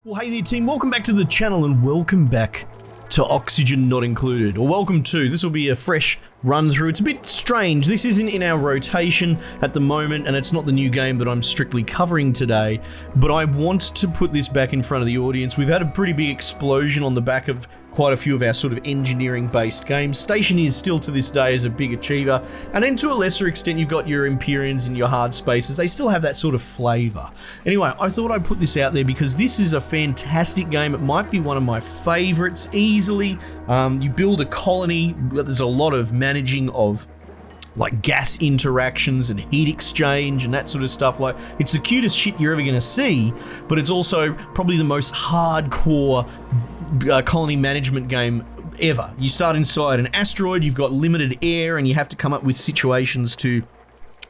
Well, hey there team, welcome back to the channel and welcome back to Oxygen Not Included, or welcome to, this will be a fresh run through. It's a bit strange, this isn't in our rotation at the moment and it's not the new game that I'm strictly covering today, but I want to put this back in front of the audience. We've had a pretty big explosion on the back of quite a few of our sort of engineering based games. Station is still to this day is a big achiever, and then to a lesser extent you've got your Empyreans and your hard spaces. They still have that sort of flavour. Anyway, I thought I'd put this out there because this is a fantastic game. It might be one of my favourites easily. You build a colony, there's a lot of managing of like gas interactions and heat exchange and that sort of stuff. Like, it's the cutest shit you're ever going to see, but it's also probably the most hardcore colony management game ever. You start inside an asteroid, you've got limited air, and you have to come up with situations to,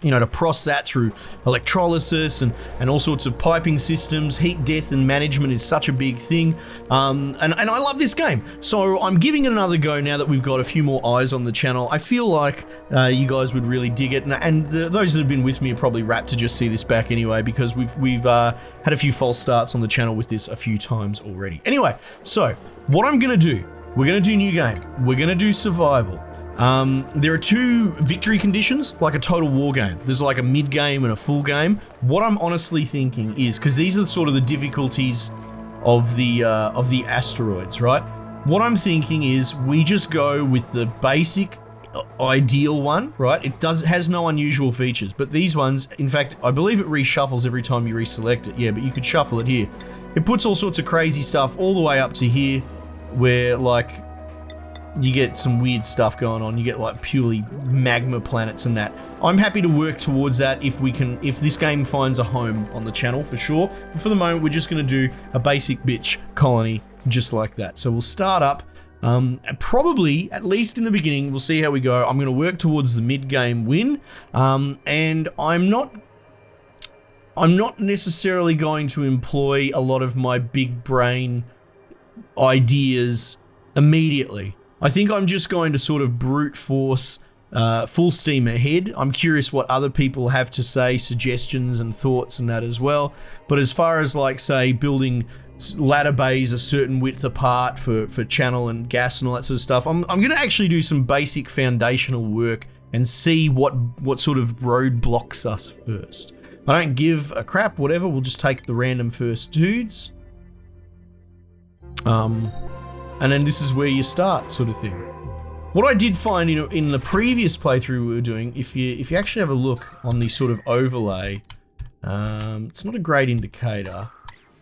you know, to process that through electrolysis and all sorts of piping systems. Heat death and management is such a big thing. And I love this game. So I'm giving it another go now that we've got a few more eyes on the channel. I feel like you guys would really dig it. And those that have been with me are probably rapt to just see this back anyway, because we've had a few false starts on the channel with this a few times already. Anyway, so what I'm going to do, we're going to do new game. We're going to do survival. There are two victory conditions, like a total war game. There's like a mid game and a full game. What I'm honestly thinking is, because these are sort of the difficulties of the asteroids, right? What I'm thinking is we just go with the basic ideal one, right? It has no unusual features, but these ones, in fact, I believe it reshuffles every time you reselect it. Yeah, but you could shuffle it here. It puts all sorts of crazy stuff all the way up to here, where like you get some weird stuff going on. You get like purely magma planets and that. I'm happy to work towards that if this game finds a home on the channel, for sure. But for the moment, we're just going to do a basic bitch colony just like that. So we'll start up, and probably, at least in the beginning, we'll see how we go. I'm going to work towards the mid-game win, and I'm not necessarily going to employ a lot of my big brain ideas immediately. I think I'm just going to sort of brute force full steam ahead. I'm curious what other people have to say, suggestions and thoughts and that as well. But as far as like, say, building ladder bays a certain width apart for channel and gas and all that sort of stuff, I'm going to actually do some basic foundational work and see what sort of road blocks us first. I don't give a crap, whatever. We'll just take the random first dudes. And then this is where you start, sort of thing. What I did find in the previous playthrough we were doing, if you actually have a look on the sort of overlay, it's not a great indicator,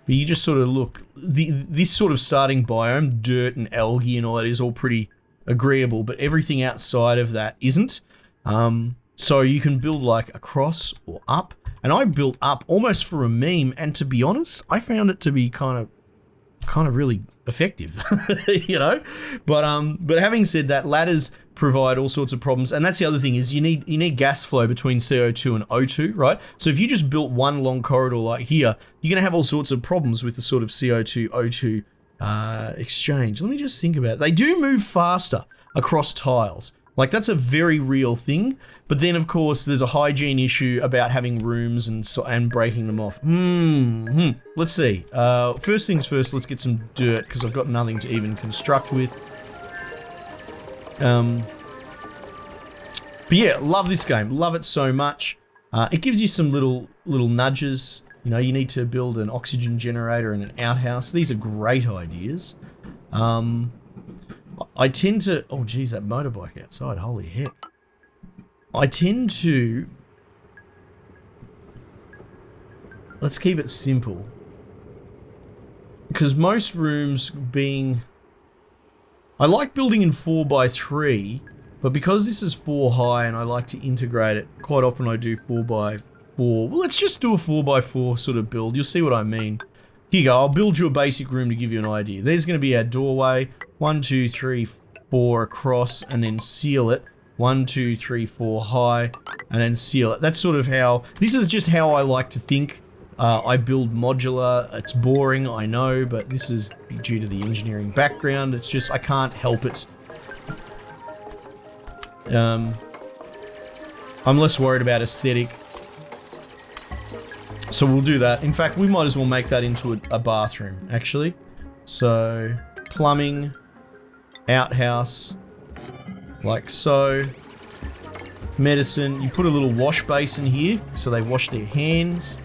but you just sort of look, this sort of starting biome, dirt and algae and all that, is all pretty agreeable, but everything outside of that isn't. So you can build like across or up, and I built up almost for a meme, and to be honest, I found it to be kind of really effective, you know. But having said that, ladders provide all sorts of problems, and that's the other thing, is you need gas flow between CO2 and O2, right? So if you just built one long corridor like here, you're gonna have all sorts of problems with the sort of CO2 O2 exchange. Let me just think about it. They do move faster across tiles. Like, that's a very real thing, but then of course there's a hygiene issue about having rooms and breaking them off. Let's see. First things first, let's get some dirt, because I've got nothing to even construct with. But yeah, love this game. Love it so much. It gives you some little nudges. You know, you need to build an oxygen generator and an outhouse. These are great ideas. I tend to, oh geez, that motorbike outside, holy heck. I tend to, let's keep it simple, because most rooms being, I like building in 4x3, but because this is 4 high and I like to integrate it, quite often I do 4x4. Well, let's just do a 4x4 sort of build. You'll see what I mean. Here you go, I'll build you a basic room to give you an idea. There's going to be our doorway, 1, 2, 3, 4 across, and then seal it. 1, 2, 3, 4 high, and then seal it. That's sort of how, this is just how I like to think. I build modular. It's boring, I know, but this is due to the engineering background. It's just, I can't help it. I'm less worried about aesthetic. So we'll do that. In fact, we might as well make that into a bathroom, actually. So, plumbing, outhouse, like so. Medicine, you put a little wash basin here, so they wash their hands.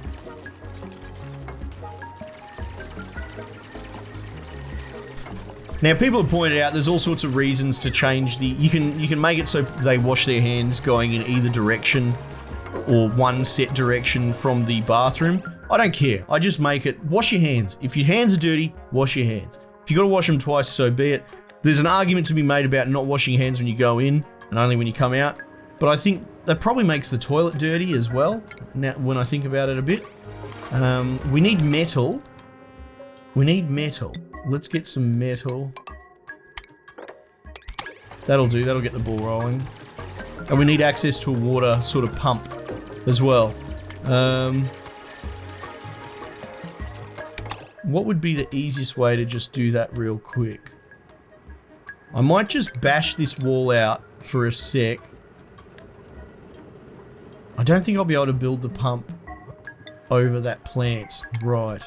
Now, people have pointed out there's all sorts of reasons to change the... You can make it so they wash their hands going in either direction or one set direction from the bathroom. I don't care. I just make it, wash your hands. If your hands are dirty, wash your hands. If you got to wash them twice, so be it. There's an argument to be made about not washing your hands when you go in and only when you come out. But I think that probably makes the toilet dirty as well, now when I think about it a bit. We need metal. We need metal. Let's get some metal. That'll do, that'll get the ball rolling. And we need access to a water sort of pump as well. What would be the easiest way to just do that real quick? I might just bash this wall out for a sec. I don't think I'll be able to build the pump over that plant. Right.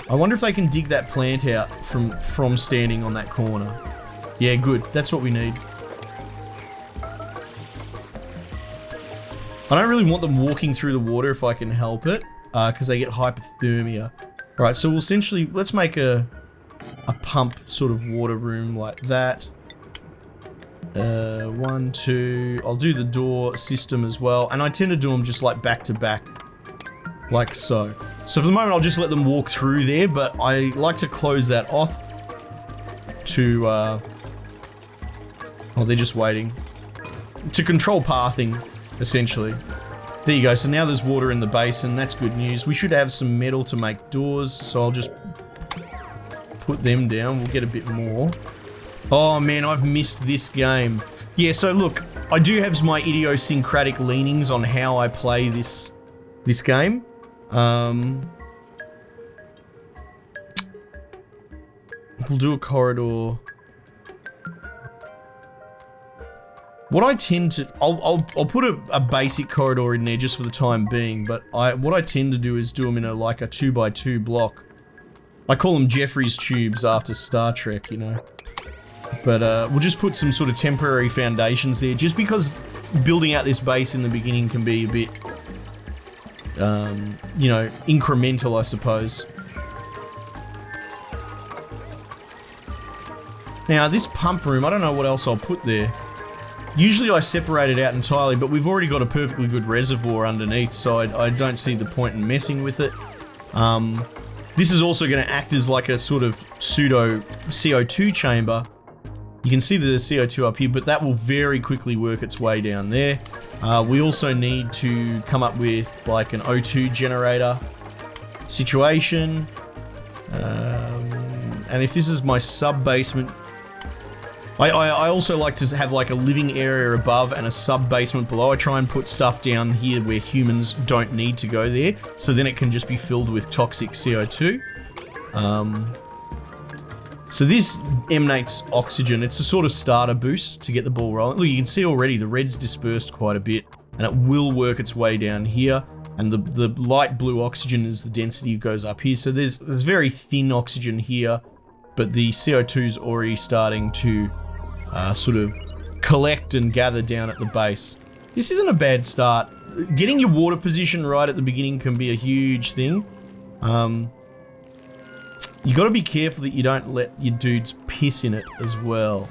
I wonder if they can dig that plant out from standing on that corner. Yeah, good. That's what we need. I don't really want them walking through the water if I can help it, because they get hypothermia. Right, so we'll essentially, let's make a pump sort of water room like that. 1, 2, I'll do the door system as well, and I tend to do them just like back to back, like so. So for the moment I'll just let them walk through there, but I like to close that off to, oh, they're just waiting. To control pathing, essentially. There you go, so now there's water in the basin, that's good news. We should have some metal to make doors, so I'll just put them down, we'll get a bit more. Oh man, I've missed this game. Yeah, so look, I do have my idiosyncratic leanings on how I play this game. We'll do a corridor. What I tend to, I'll put a basic corridor in there just for the time being, but what I tend to do is do them in like a 2x2 block. I call them Jeffrey's tubes after Star Trek, you know. But we'll just put some sort of temporary foundations there, just because building out this base in the beginning can be a bit, you know, incremental, I suppose. Now, this pump room, I don't know what else I'll put there. Usually I separate it out entirely, but we've already got a perfectly good reservoir underneath, so I don't see the point in messing with it. This is also going to act as like a sort of pseudo CO2 chamber. You can see the CO2 up here, but that will very quickly work its way down there. We also need to come up with like an O2 generator situation. And if this is my sub-basement, I also like to have like a living area above and a sub-basement below. I try and put stuff down here where humans don't need to go there, so then it can just be filled with toxic CO2. So this emanates oxygen. It's a sort of starter boost to get the ball rolling. Look, you can see already the red's dispersed quite a bit, and it will work its way down here. And the light blue oxygen is the density goes up here. So there's very thin oxygen here, but the CO2 is already starting to sort of collect and gather down at the base. This isn't a bad start. Getting your water position right at the beginning can be a huge thing. You got to be careful that you don't let your dudes piss in it as well.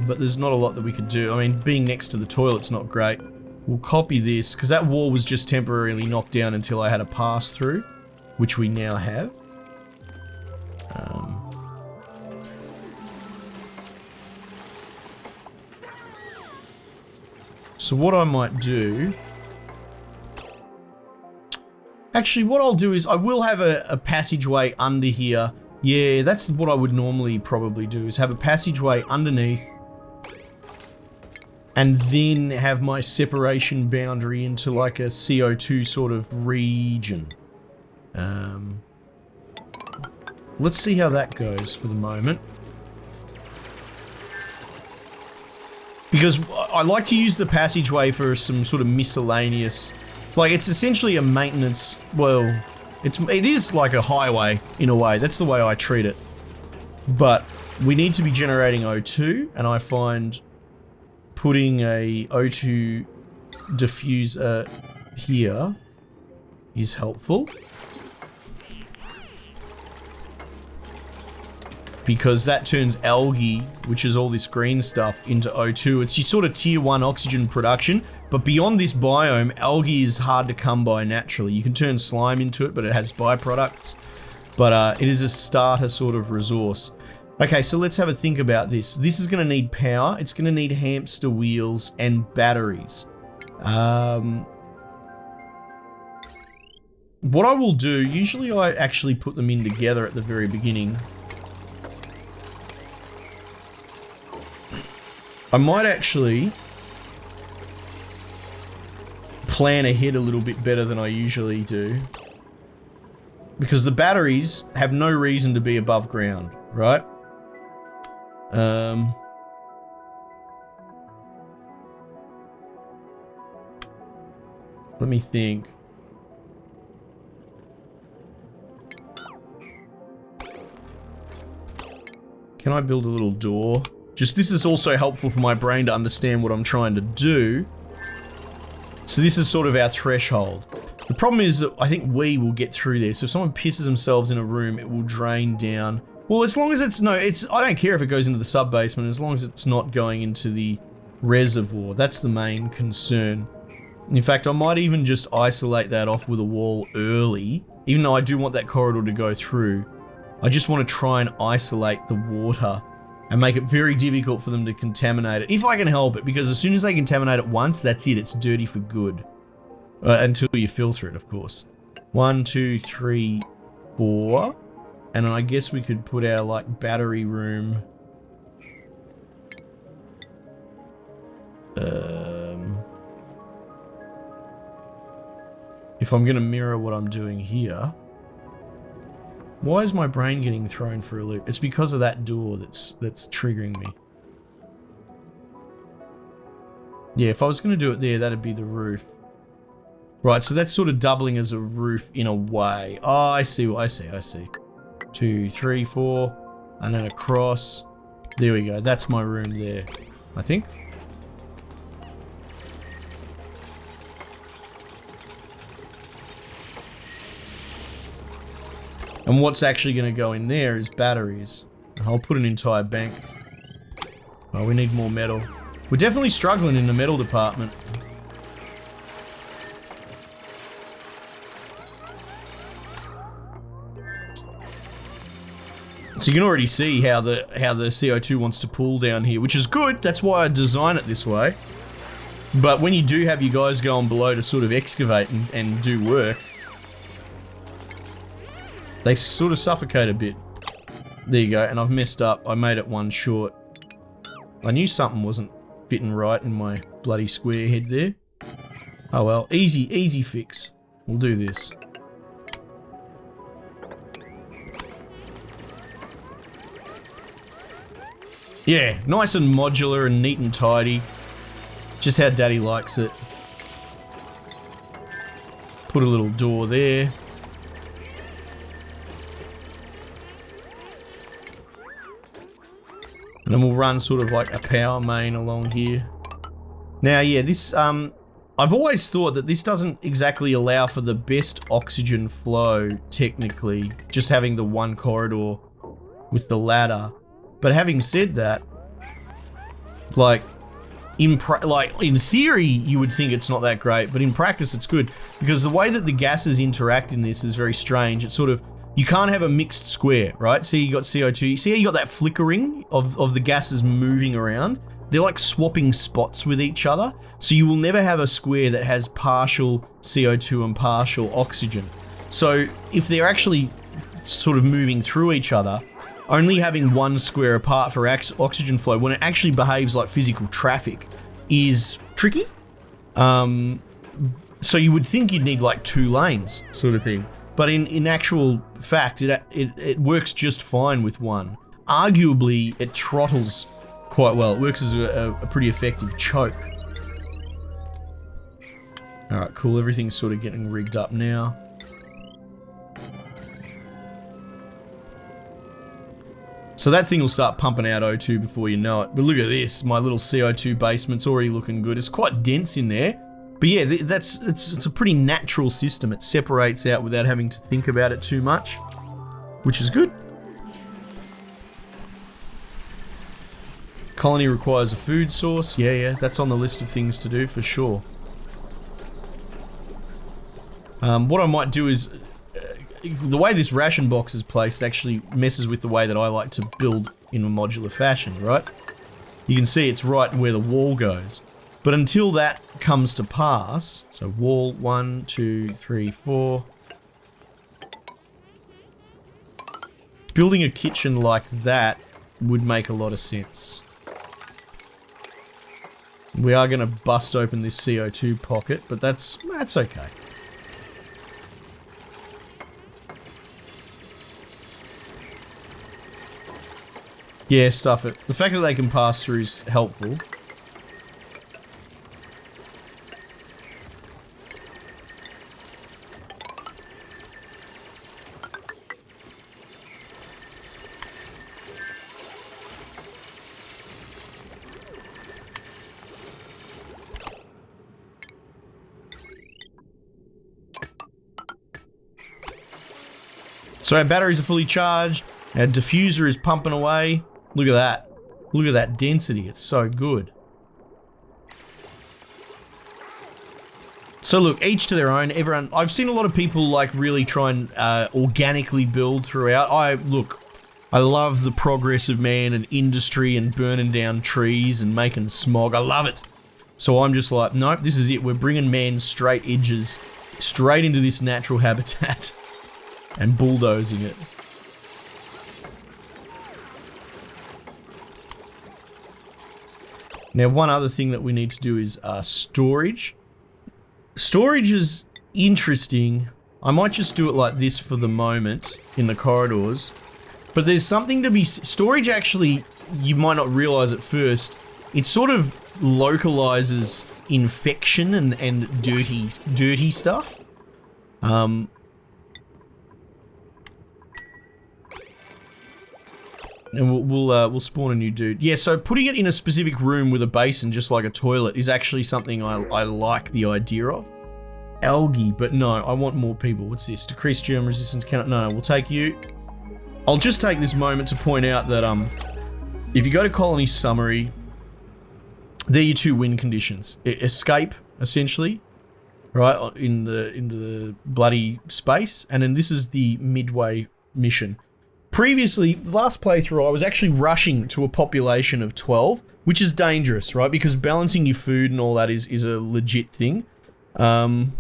But there's not a lot that we could do. I mean, being next to the toilet's not great. We'll copy this, because that wall was just temporarily knocked down until I had a pass through, which we now have. So what I might do... Actually, what I'll do is I will have a passageway under here. Yeah, that's what I would normally probably do, is have a passageway underneath and then have my separation boundary into like a CO2 sort of region. Let's see how that goes for the moment. Because I like to use the passageway for some sort of miscellaneous Like, it's essentially a maintenance, well, it is like a highway in a way. That's the way I treat it. But we need to be generating O2, and I find putting a O2 diffuser here is helpful. Because that turns algae, which is all this green stuff, into O2. It's sort of tier 1 oxygen production, but beyond this biome, algae is hard to come by naturally. You can turn slime into it, but it has byproducts. But it is a starter sort of resource. Okay, so let's have a think about this. This is going to need power. It's going to need hamster wheels and batteries. What I will do, usually I actually put them in together at the very beginning. I might actually plan ahead a little bit better than I usually do. Because the batteries have no reason to be above ground, right? Let me think. Can I build a little door? Just, this is also helpful for my brain to understand what I'm trying to do. So this is sort of our threshold. The problem is that I think we will get through this. If someone pisses themselves in a room, it will drain down. Well, as long as it's I don't care if it goes into the sub-basement, as long as it's not going into the reservoir. That's the main concern. In fact, I might even just isolate that off with a wall early, even though I do want that corridor to go through. I just want to try and isolate the water and make it very difficult for them to contaminate it, if I can help it, because as soon as they contaminate it once, that's it, it's dirty for good. Until you filter it, of course. 1, 2, 3, 4. And I guess we could put our, like, battery room. If I'm gonna mirror what I'm doing here. Why is my brain getting thrown for a loop? It's because of that door that's triggering me. Yeah, if I was going to do it there, that'd be the roof. Right, so that's sort of doubling as a roof in a way. Oh, I see. 2, 3, 4, and then across. There we go. That's my room there, I think. And what's actually going to go in there is batteries. I'll put an entire bank. Oh, we need more metal. We're definitely struggling in the metal department. So you can already see how the CO2 wants to pool down here, which is good. That's why I design it this way. But when you do have you guys going below to sort of excavate and do work, they sort of suffocate a bit. There you go, and I've messed up. I made it one short. I knew something wasn't fitting right in my bloody square head there. Oh well, easy fix. We'll do this. Yeah, nice and modular and neat and tidy. Just how Daddy likes it. Put a little door there. And then we'll run sort of like a power main along here. Now, yeah, this, I've always thought that this doesn't exactly allow for the best oxygen flow, technically, just having the one corridor with the ladder. But having said that, like in theory, you would think it's not that great, but in practice, it's good. Because the way that the gases interact in this is very strange. It's sort of, you can't have a mixed square, right? See, you got CO2. See how you got that flickering of the gases moving around? They're like swapping spots with each other. So you will never have a square that has partial CO2 and partial oxygen. So if they're actually sort of moving through each other, only having one square apart for oxygen flow when it actually behaves like physical traffic is tricky. So you would think you'd need like 2 lanes sort of thing. But in actual fact, it works just fine with one. Arguably, it throttles quite well. It works as a pretty effective choke. Alright, cool. Everything's sort of getting rigged up now. So that thing will start pumping out O2 before you know it. But look at this, my little CO2 basement's already looking good. It's quite dense in there. But yeah, it's a pretty natural system. It separates out without having to think about it too much, which is good. Colony requires a food source. Yeah, that's on the list of things to do for sure. What I might do is, the way this ration box is placed actually messes with the way that I like to build in a modular fashion, right? You can see it's right where the wall goes. But until that comes to pass, so wall 1, 2, 3, 4. Building a kitchen like that would make a lot of sense. We are going to bust open this CO2 pocket, but that's okay. Yeah, stuff it. The fact that they can pass through is helpful. So our batteries are fully charged. Our diffuser is pumping away. Look at that. Look at that density. It's so good. So look, each to their own. Everyone, I've seen a lot of people like really try and organically build throughout. I love the progress of man and industry and burning down trees and making smog. I love it. So I'm just like, nope, this is it. We're bringing man's straight edges straight into this natural habitat and bulldozing it. Now, one other thing that we need to do is storage. Storage is interesting. I might just do it like this for the moment in the corridors. But there's something to be... Storage actually, you might not realize at first, it sort of localizes infection and dirty stuff. And we'll spawn a new dude. Yeah, so putting it in a specific room with a basin, just like a toilet, is actually something I like the idea of. Algae, but no, I want more people. What's this? Decrease germ resistance count. No, we'll take you. I'll just take this moment to point out that if you go to colony summary, they're your two win conditions. Escape, essentially, right, into the bloody space, and then this is the midway mission. Previously, the last playthrough, I was actually rushing to a population of 12, which is dangerous, right? Because balancing your food and all that is a legit thing. I'm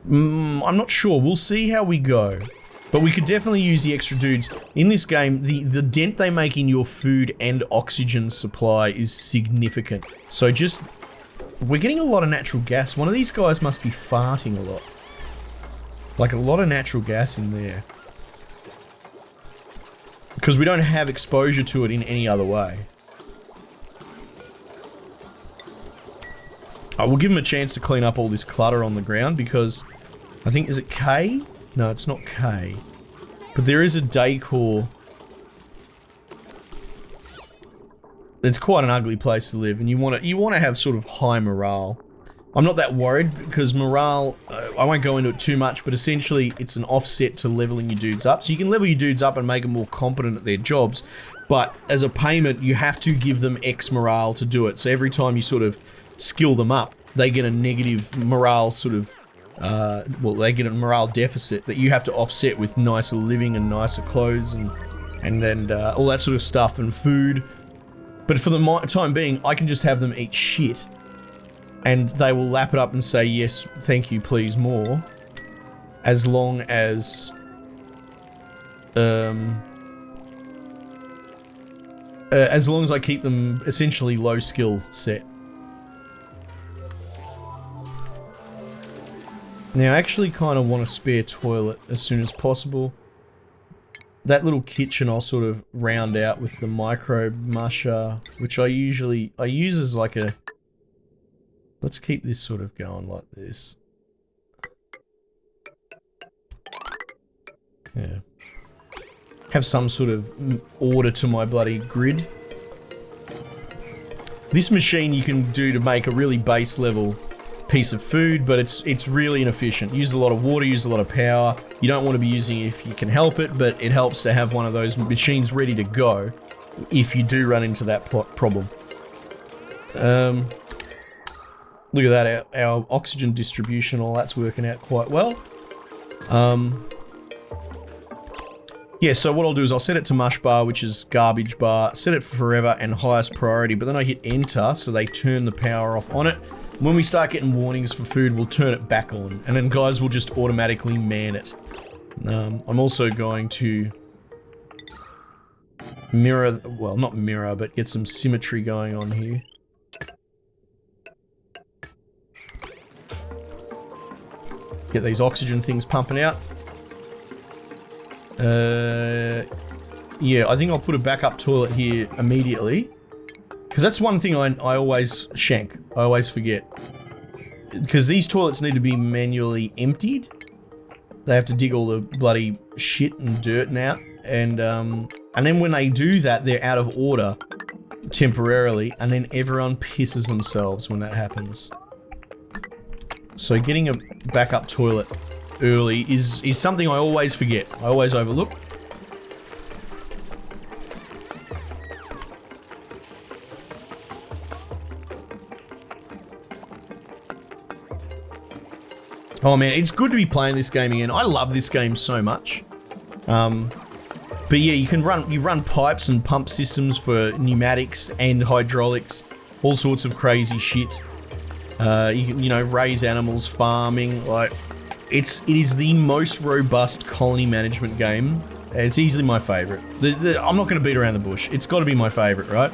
not sure. We'll see how we go. But we could definitely use the extra dudes. In this game, the dent they make in your food and oxygen supply is significant. So just... We're getting a lot of natural gas. One of these guys must be farting a lot. Like a lot of natural gas in there. Because we don't have exposure to it in any other way. I will give him a chance to clean up all this clutter on the ground because I think, is it K? No, it's not K. But there is a decor. It's quite an ugly place to live, and you want to have sort of high morale. I'm not that worried because morale, I won't go into it too much, but essentially it's an offset to leveling your dudes up. So you can level your dudes up and make them more competent at their jobs, but as a payment, you have to give them X morale to do it. So every time you sort of skill them up, they get a negative morale sort of, well, they get a morale deficit that you have to offset with nicer living and nicer clothes and all that sort of stuff and food. But for the time being, I can just have them eat shit. And they will lap it up and say, yes, thank you, please, more. As long as... as long as I keep them essentially low skill set. Now, I actually kind of want a spare toilet as soon as possible. That little kitchen I'll sort of round out with the microbe musher, which I use as like a Let's keep this sort of going like this. Yeah. Have some sort of order to my bloody grid. This machine you can do to make a really base level piece of food, but it's really inefficient. Use a lot of water, use a lot of power. You don't want to be using it if you can help it, but it helps to have one of those machines ready to go if you do run into that problem. Look at that, our oxygen distribution, all that's working out quite well. Yeah, so what I'll do is I'll set it to mush bar, which is garbage bar, set it for forever and highest priority, but then I hit enter so they turn the power off on it. When we start getting warnings for food, we'll turn it back on, and then guys will just automatically man it. I'm also going to mirror, well, not mirror, but get some symmetry going on here. Get these oxygen things pumping out. Yeah, I think I'll put a backup toilet here immediately. Because that's one thing I always shank. I always forget. Because these toilets need to be manually emptied. They have to dig all the bloody shit and dirt out. And then when they do that, they're out of order temporarily. And then everyone pisses themselves when that happens. So getting a backup toilet early is something I always forget. I always overlook. Oh man, it's good to be playing this game again. I love this game so much. But yeah, you run pipes and pump systems for pneumatics and hydraulics, all sorts of crazy shit. You can, raise animals, farming, like it is the most robust colony management game. It's easily my favorite. I'm not going to beat around the bush. It's got to be my favorite, right?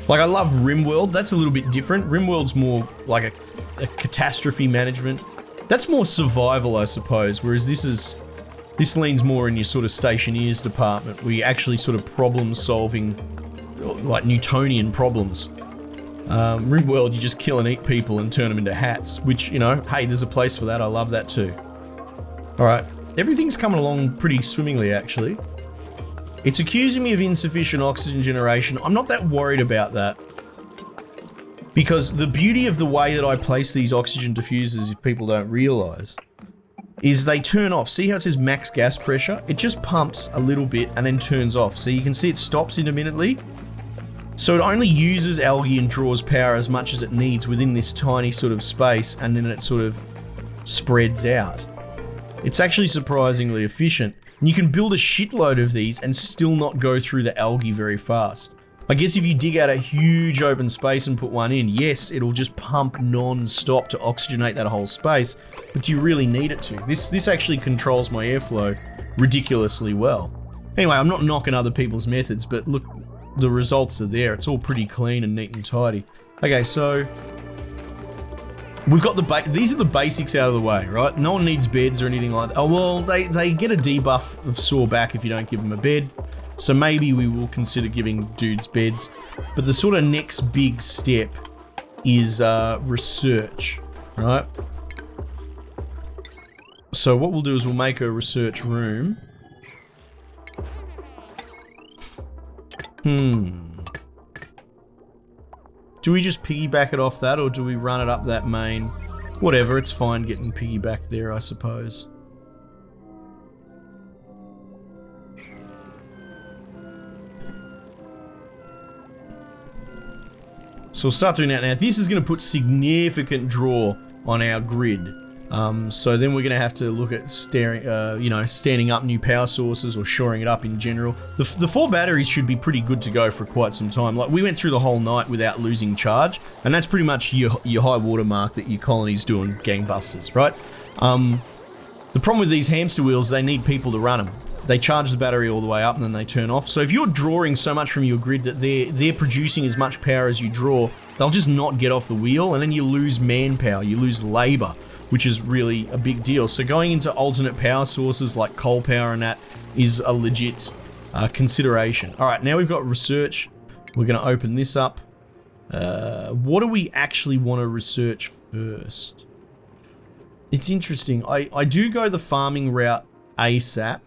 Like, I love RimWorld. That's a little bit different. RimWorld's more like a catastrophe management. That's more survival, I suppose, whereas this leans more in your sort of stationeers department, where you're actually sort of problem solving, like Newtonian problems. RimWorld, you just kill and eat people and turn them into hats, which, hey, there's a place for that. I love that too. Alright, everything's coming along pretty swimmingly, actually. It's accusing me of insufficient oxygen generation. I'm not that worried about that. Because the beauty of the way that I place these oxygen diffusers, if people don't realise, is they turn off. See how it says max gas pressure? It just pumps a little bit and then turns off. So you can see it stops intermittently. So it only uses algae and draws power as much as it needs within this tiny sort of space, and then it sort of spreads out. It's actually surprisingly efficient. And you can build a shitload of these and still not go through the algae very fast. I guess if you dig out a huge open space and put one in, yes, it'll just pump non-stop to oxygenate that whole space, but do you really need it to? This actually controls my airflow ridiculously well. Anyway, I'm not knocking other people's methods, but look, the results are there. It's all pretty clean and neat and tidy. Okay, so we've got these are the basics out of the way, right? No one needs beds or anything like that. Oh, well, they get a debuff of sore back if you don't give them a bed. So maybe we will consider giving dudes beds. But the sort of next big step is research, right? So what we'll do is we'll make a research room. Do we just piggyback it off that, or do we run it up that main? Whatever, it's fine getting piggybacked there, I suppose. So we'll start doing that now. This is going to put significant draw on our grid. So then we're going to have to look at standing up new power sources or shoring it up in general. The 4 batteries should be pretty good to go for quite some time. Like, we went through the whole night without losing charge, and that's pretty much your high water mark that your colony's doing gangbusters, right? The problem with these hamster wheels, they need people to run them. They charge the battery all the way up and then they turn off. So if you're drawing so much from your grid that they're producing as much power as you draw, they'll just not get off the wheel, and then you lose manpower, you lose labor, which is really a big deal. So going into alternate power sources like coal power and that is a legit consideration. All right, now we've got research. We're going to open this up. What do we actually want to research first? It's interesting. I do go the farming route ASAP.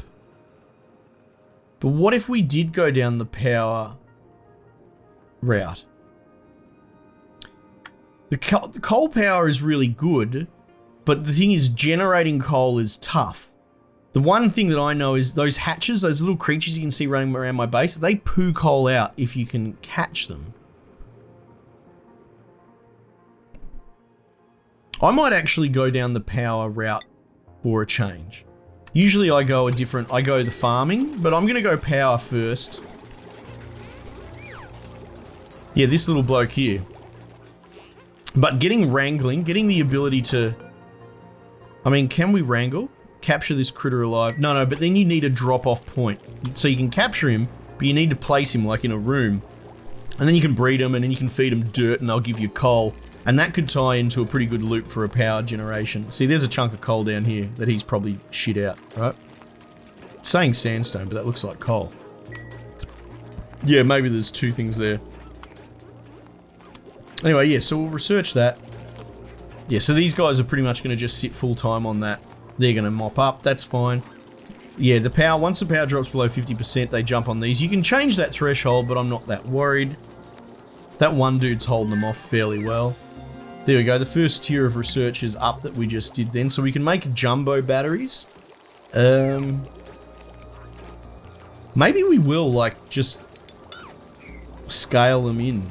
But what if we did go down the power route? The coal power is really good, but the thing is, generating coal is tough. The one thing that I know is those hatches, those little creatures you can see running around my base, they poo coal out if you can catch them. I might actually go down the power route for a change. Usually I go the farming, but I'm gonna go power first. Yeah, this little bloke here. But getting the ability to... I mean, can we wrangle? Capture this critter alive? No, but then you need a drop-off point. So you can capture him, but you need to place him like in a room. And then you can breed him, and then you can feed him dirt, and they'll give you coal. And that could tie into a pretty good loop for a power generation. See, there's a chunk of coal down here that he's probably shit out, right? It's saying sandstone, but that looks like coal. Yeah, maybe there's two things there. Anyway, yeah, so we'll research that. Yeah, so these guys are pretty much going to just sit full time on that. They're going to mop up, that's fine. Yeah, the power, once the power drops below 50%, they jump on these. You can change that threshold, but I'm not that worried. That one dude's holding them off fairly well. There we go, the first tier of research is up that we just did then, so we can make jumbo batteries. Maybe we will, like, just scale them in.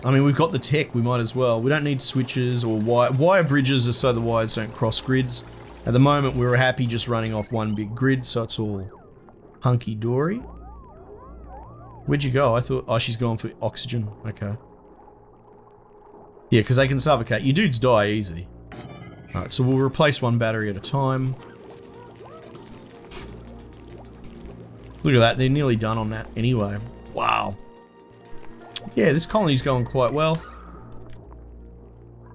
I mean, we've got the tech, we might as well. We don't need switches or wire bridges are so the wires don't cross grids. At the moment, we're happy just running off one big grid, so it's all hunky-dory. Where'd you go? I thought, oh, she's going for oxygen. Okay. Yeah, because they can suffocate. You dudes die easy. Alright, so we'll replace one battery at a time. Look at that, they're nearly done on that anyway. Wow. Yeah, this colony's going quite well.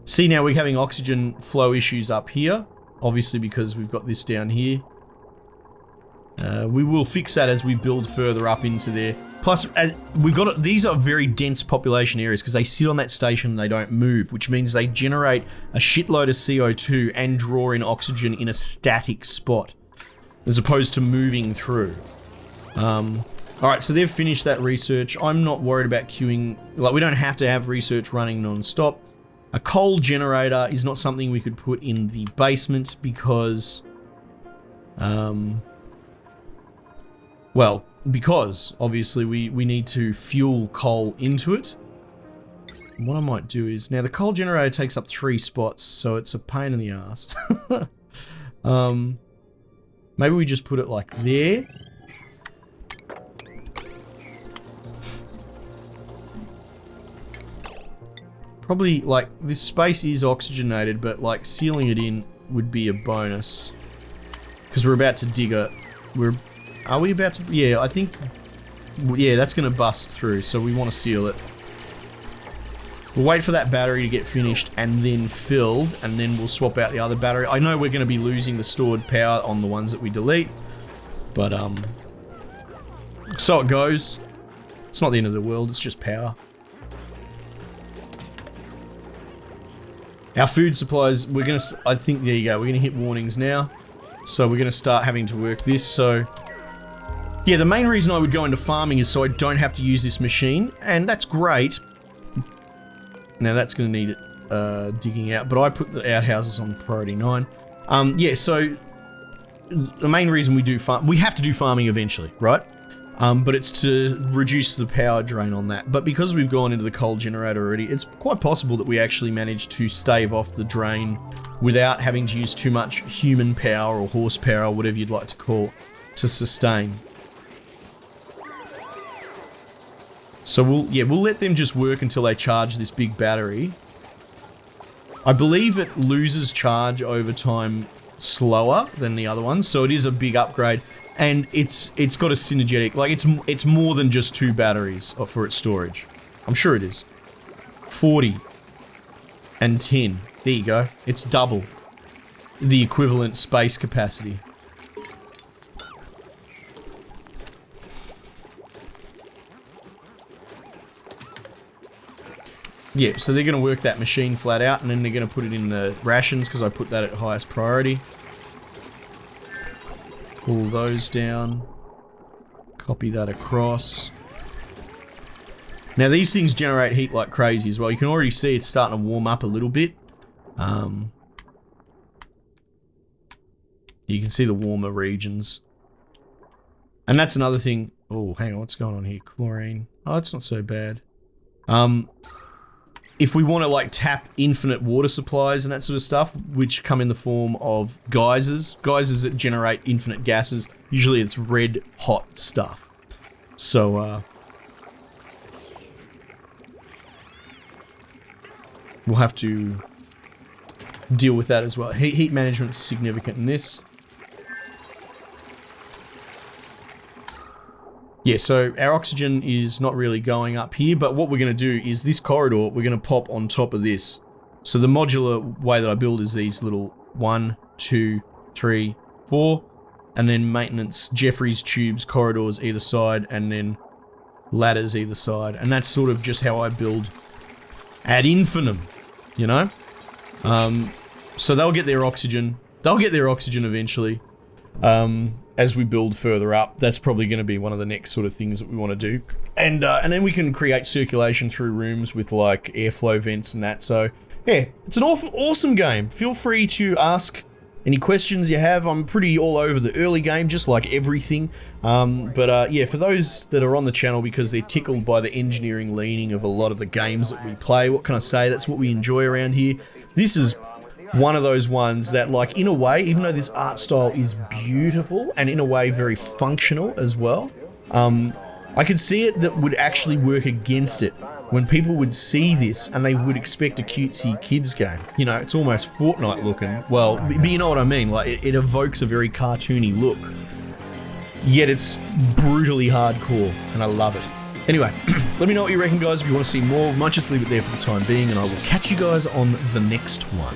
See, now we're having oxygen flow issues up here. Obviously because we've got this down here. We will fix that as we build further up into there. Plus, we've got these are very dense population areas because they sit on that station and they don't move, which means they generate a shitload of CO2 and draw in oxygen in a static spot, as opposed to moving through. Alright, so they've finished that research. I'm not worried about queuing. Like, we don't have to have research running non-stop. A coal generator is not something we could put in the basement because... well, because obviously we need to fuel coal into it. What I might do is, now the coal generator takes up 3 spots, so it's a pain in the ass. Maybe we just put it like there. Probably, like, this space is oxygenated, but like sealing it in would be a bonus. Because we're about to dig a... Are we about to... Yeah, I think... Yeah, that's going to bust through, so we want to seal it. We'll wait for that battery to get finished and then filled, and then we'll swap out the other battery. I know we're going to be losing the stored power on the ones that we delete, but, so it goes. It's not the end of the world, it's just power. Our food supplies, we're going to... I think, there you go, we're going to hit warnings now. So we're going to start having to work this, so... Yeah, the main reason I would go into farming is so I don't have to use this machine, and that's great. Now that's going to need it digging out, but I put the outhouses on priority 9. Yeah, so the main reason we do we have to do farming eventually, right? But it's to reduce the power drain on that. But because we've gone into the coal generator already, it's quite possible that we actually managed to stave off the drain without having to use too much human power or horsepower or whatever you'd like to call to sustain. So we'll let them just work until they charge this big battery. I believe it loses charge over time slower than the other ones, so it is a big upgrade. And it's got a synergetic, like it's more than just 2 batteries for its storage. I'm sure it is. 40 and 10. There you go. It's double the equivalent space capacity. Yeah, so they're going to work that machine flat out, and then they're going to put it in the rations because I put that at highest priority. Pull those down. Copy that across. Now these things generate heat like crazy as well. You can already see it's starting to warm up a little bit. You can see the warmer regions. And that's another thing. Oh, hang on, what's going on here? Chlorine. Oh, that's not so bad. If we want to like tap infinite water supplies and that sort of stuff, which come in the form of geysers that generate infinite gases, usually it's red hot stuff. So we'll have to deal with that as well. Heat management is significant in this. Yeah, so our oxygen is not really going up here, but what we're going to do is this corridor, we're going to pop on top of this. So the modular way that I build is these little 1, 2, 3, 4, and then maintenance, Jeffrey's tubes, corridors either side, and then ladders either side. And that's sort of just how I build ad infinitum, you know? So they'll get their oxygen. They'll get their oxygen eventually. As we build further up, that's probably going to be one of the next sort of things that we want to do. And then we can create circulation through rooms with like airflow vents and that. So yeah, it's an awesome game. Feel free to ask any questions you have. I'm pretty all over the early game, just like everything. Yeah, for those that are on the channel because they're tickled by the engineering leaning of a lot of the games that we play, what can I say? That's what we enjoy around here. This is one of those ones that, like, in a way, even though this art style is beautiful and in a way very functional as well, I could see it that would actually work against it when people would see this and they would expect a cutesy kids game. You know, it's almost Fortnite looking. Well, but you know what I mean? Like, it evokes a very cartoony look, yet it's brutally hardcore, and I love it. Anyway, let me know what you reckon, guys. If you want to see more, we might just leave it there for the time being, and I will catch you guys on the next one.